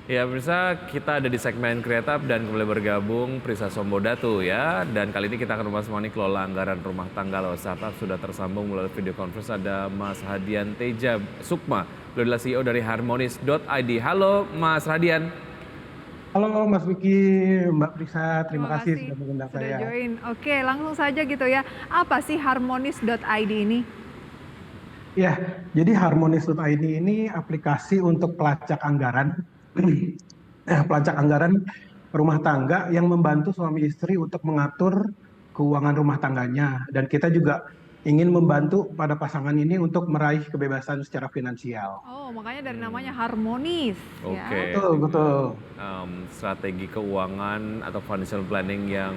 Ya, pemirsa, kita ada di segmen Kreatif dan kembali bergabung Prisa Sombodatu ya. Dan kali ini kita akan membahas mengenai kelola anggaran rumah tangga lewat startup. Sudah tersambung melalui video conference ada Mas Hadian Teja Sukma, beliau adalah CEO dari Harmonis.id. Halo Mas Hadian. Halo Mas Vicky, Mbak Prisa, terima Terima kasih kasih sudah mengundang sudah saya. join. Oke, langsung saja gitu ya. Apa sih harmonis.id ini? Ya, jadi Harmonis.id ini aplikasi untuk pelacak anggaran, pelacak anggaran rumah tangga yang membantu suami istri untuk mengatur keuangan rumah tangganya. Dan kita juga ingin membantu pada pasangan ini untuk meraih kebebasan secara finansial. Oh, makanya dari namanya Hmm, harmonis ya. Oke, Betul, betul. dengan strategi keuangan atau financial planning yang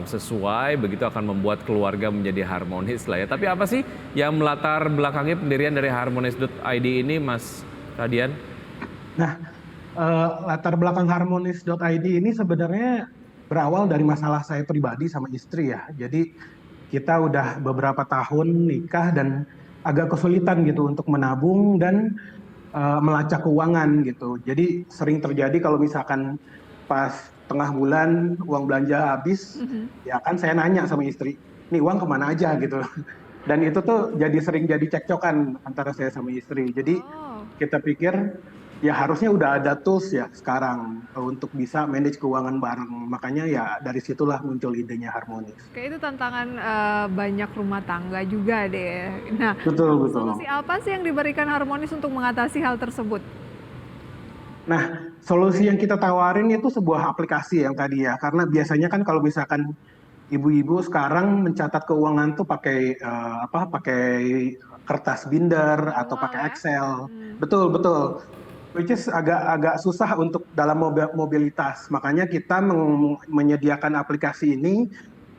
sesuai, begitu akan membuat keluarga menjadi harmonis lah ya. Tapi apa sih yang melatar belakangi pendirian dari Harmonis.id ini, Mas Hadian? Nah, latar belakang Harmonis.id ini sebenarnya berawal dari masalah saya pribadi sama istri ya. Jadi kita udah beberapa tahun nikah dan agak kesulitan gitu untuk menabung dan melacak keuangan gitu. Jadi sering terjadi kalau misalkan pas tengah bulan uang belanja habis, Mhm. ya kan saya nanya sama istri, nih uang kemana aja gitu. Dan itu tuh jadi sering jadi cekcokan antara saya sama istri. Jadi Oh, kita pikir ya harusnya udah ada tools ya sekarang untuk bisa manage keuangan bareng. Makanya ya dari situlah muncul idenya Harmonis. kayak itu tantangan banyak rumah tangga juga deh. Nah, Betul, solusi betul. apa sih yang diberikan harmonis untuk mengatasi hal tersebut? Nah, solusi yang kita tawarin itu sebuah aplikasi yang tadi ya, karena biasanya kan kalau misalkan ibu-ibu sekarang mencatat keuangan tuh pakai apa? Pakai kertas binder atau Manual pakai ya? Excel. Mhm. Betul, betul. Which is agak susah untuk dalam mobilitas. Makanya kita menyediakan aplikasi ini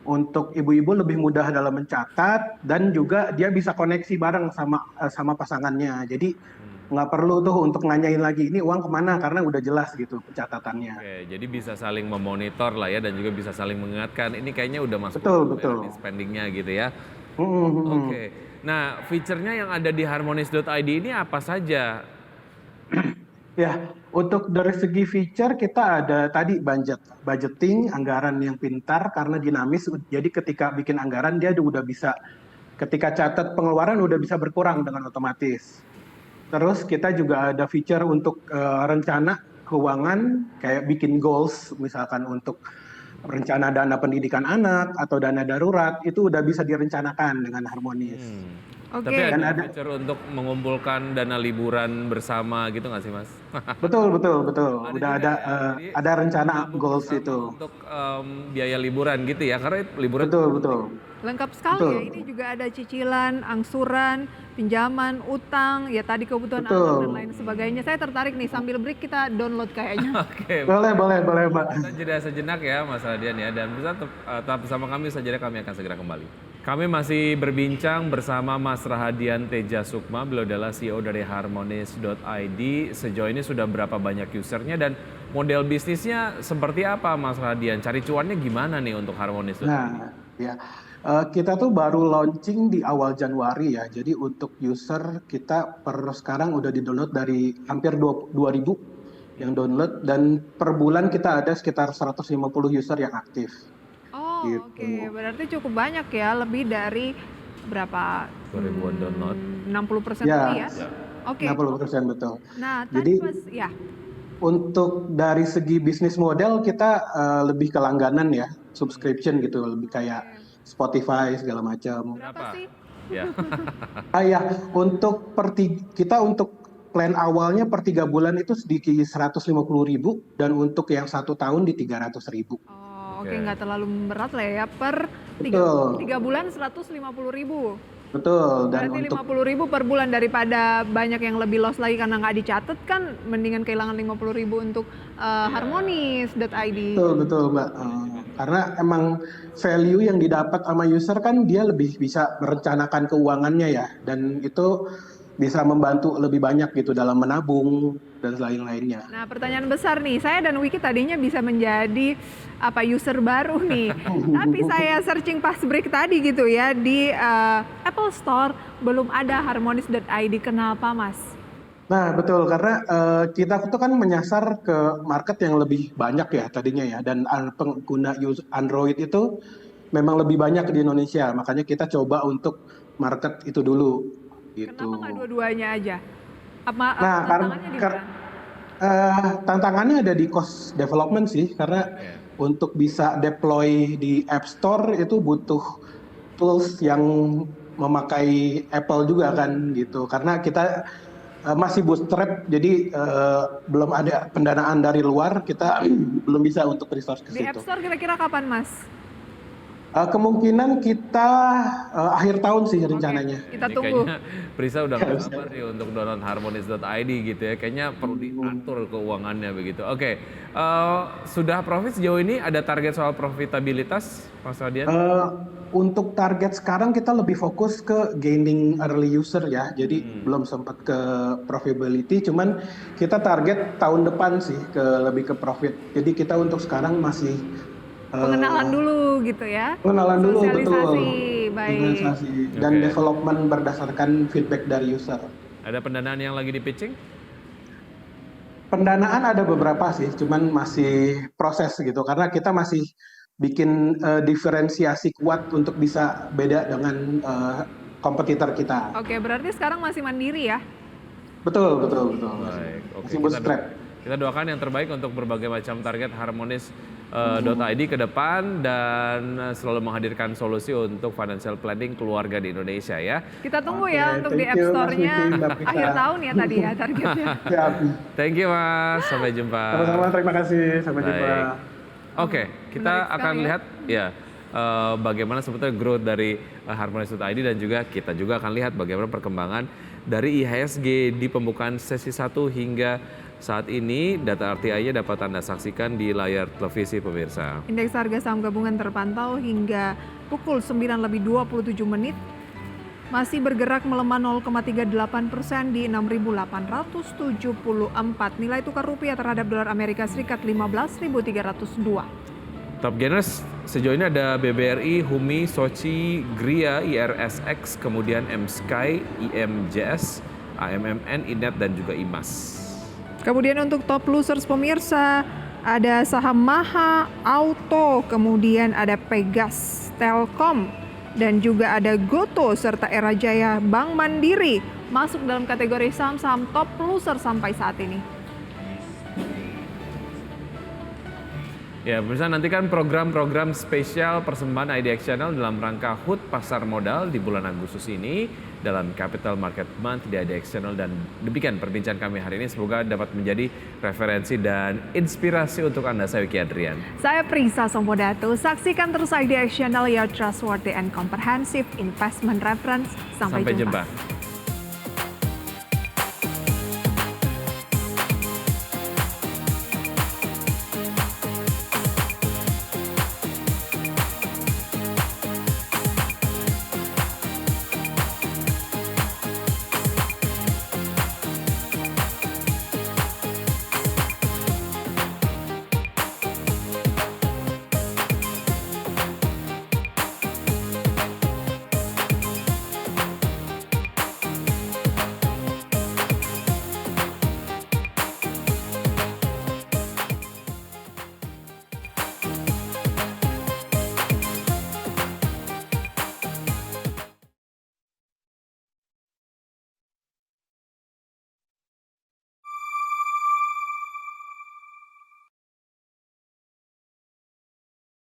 untuk ibu-ibu lebih mudah dalam mencatat dan juga dia bisa koneksi bareng sama pasangannya. Jadi nggak perlu tuh untuk nanyain lagi ini uang kemana karena udah jelas gitu pencatatannya. Oke, jadi bisa saling memonitor lah ya dan juga bisa saling mengingatkan ini kayaknya udah masuk Betul, ya, betul. di spendingnya gitu ya. Mm, mm, mm. Oke, nah fiturnya yang ada di Harmonis.id ini apa saja? Ya, untuk dari segi feature kita ada tadi budgeting, anggaran yang pintar karena dinamis. Jadi ketika bikin anggaran dia udah bisa ketika catat pengeluaran udah bisa berkurang dengan otomatis. Terus kita juga ada feature untuk rencana keuangan kayak bikin goals misalkan untuk rencana dana pendidikan anak atau dana darurat itu udah bisa direncanakan dengan harmonis. Hmm. Tapi Oke. Dan ada ada fitur untuk mengumpulkan dana liburan bersama gitu nggak sih, Mas? betul, betul, betul. Ada Udah juga ada ya. Jadi ada rencana menabung goals bersama itu. untuk biaya liburan gitu ya, karena liburan Betul, juga betul. penting. Lengkap sekali ya, ini Betul. juga ada cicilan, angsuran, pinjaman, utang, ya tadi kebutuhan anak dan lain Betul. sebagainya. Saya tertarik nih, sambil break kita download kayaknya. Oke, Boleh, boleh, boleh, Mbak. kita jeda sejenak ya Mas Radian ya, dan bisa tetap bersama kami saja, kami akan segera kembali. Kami masih berbincang bersama Mas Rahadian Teja Sukma, beliau adalah CEO dari Harmonis.id. Sejauh ini sudah berapa banyak usernya dan model bisnisnya seperti apa Mas Rahadian? Cari cuannya gimana nih untuk Harmonis.id? Nah, ya. Kita tuh baru launching di awal Januari ya. Jadi untuk user kita per sekarang udah di-download dari hampir 2.000 yang download dan per bulan kita ada sekitar 150 user yang aktif Oh, oke. gitu. Berarti cukup banyak ya, lebih dari berapa? 2000-an download. 60% lebih ya? Ya, Ya. Oke. 60% betul. Nah, tadi Jadi Mas, ya. untuk dari segi bisnis model kita lebih ke langganan ya, subscription gitu, lebih kayak Oke. Spotify segala macam. Berapa Berapa? sih? Ya. Ya, kita untuk plan awalnya per 3 bulan itu sedikit 150.000 dan untuk yang 1 tahun di 300.000. Oh, oke, Oke. nggak terlalu berat lah ya. Per tiga, Betul, 3 bulan 150.000. betul. Dan Berarti untuk 50.000 per bulan daripada banyak yang lebih loss lagi karena nggak dicatat kan, mendingan kehilangan 50.000 untuk harmonis.id. betul, betul, Mbak. Karena emang value yang didapat sama user kan dia lebih bisa merencanakan keuangannya ya, dan itu bisa membantu lebih banyak gitu dalam menabung dan lain-lainnya. Nah, pertanyaan besar nih, saya dan Wiki tadinya bisa menjadi user baru nih. Tapi saya searching pas break tadi gitu ya di Apple Store belum ada harmonis.id. Kenapa, Mas? Nah, betul karena kita tuh kan menyasar ke market yang lebih banyak ya tadinya ya dan pengguna Android itu memang lebih banyak di Indonesia. Makanya kita coba untuk market itu dulu Kenapa nggak gitu. dua-duanya aja? Apa Nah, tantangannya di mana? tantangannya ada di cost development sih karena Ya. untuk bisa deploy di App Store itu butuh tools yang memakai Apple juga kan gitu. Karena kita masih bootstrap, jadi belum ada pendanaan dari luar, kita belum bisa untuk resource ke Di App situ. Store kira-kira kapan, Mas? Kemungkinan kita akhir tahun sih Oke, rencananya. kita Ini tunggu. kayaknya Prisa udah nggak sabar nih untuk download harmonis.id gitu ya. Kayaknya perlu diatur keuangannya begitu. Oke, sudah profit sejauh ini ada target soal profitabilitas, Mas Radian? Untuk target sekarang kita lebih fokus ke gaining early user ya, jadi belum sempat ke profitability, cuman kita target tahun depan sih lebih ke profit. Jadi kita untuk sekarang masih Pengenalan dulu gitu ya. pengenalan dulu, betul. Sosialisasi, baik. Sosialisasi dan Oke. development berdasarkan feedback dari user. Ada pendanaan yang lagi di pitching? Pendanaan ada beberapa sih, cuman masih proses gitu karena kita masih bikin diferensiasi kuat untuk bisa beda dengan kompetitor kita. Oke, berarti sekarang masih mandiri ya? Betul, betul, betul. Baik, oke. Masih bootstrap. Kita doakan yang terbaik untuk berbagai macam target harmonis.id ke depan dan selalu menghadirkan solusi untuk financial planning keluarga di Indonesia ya. Kita tunggu Oke, ya untuk di thank App you, Mas Store-nya Vicky, Mbak Prita. akhir tahun ya tadi ya targetnya. Siap. Thank you Mas, sampai jumpa. Sama-sama, terima kasih. Sampai jumpa. Baik. Oke, kita Menarik akan sekali ya. lihat ya bagaimana sebetulnya growth dari harmonis.id dan juga kita juga akan lihat bagaimana perkembangan dari IHSG di pembukaan sesi 1 hingga saat ini. Data RTI-nya dapat Anda saksikan di layar televisi pemirsa. Indeks harga saham gabungan terpantau hingga pukul 9:27 masih bergerak melemah 0,38% di 6.874. Nilai tukar rupiah terhadap dolar Amerika Serikat 15.302. Top gainers sejauh ini ada BBRI, Humi, Soci, Gria, IRSX, kemudian M-Sky, IMJS, AMMN, Inet, dan juga IMAS. Kemudian untuk top losers pemirsa, ada saham Maha, Auto, kemudian ada Pegas, Telkom, dan juga ada Goto serta Era Jaya Bank Mandiri masuk dalam kategori saham-saham top loser sampai saat ini. Ya, pemirsa nantikan program-program spesial persembahan IDX Channel dalam rangka HUT Pasar Modal di bulan Agustus ini dalam Capital Market Month di IDX Channel. Dan demikian perbincangan kami hari ini, semoga dapat menjadi referensi dan inspirasi untuk Anda. Saya Wiki Adrian. Saya Prisa Sompodatu, saksikan terus IDX Channel, your trustworthy and comprehensive investment reference. Sampai jumpa.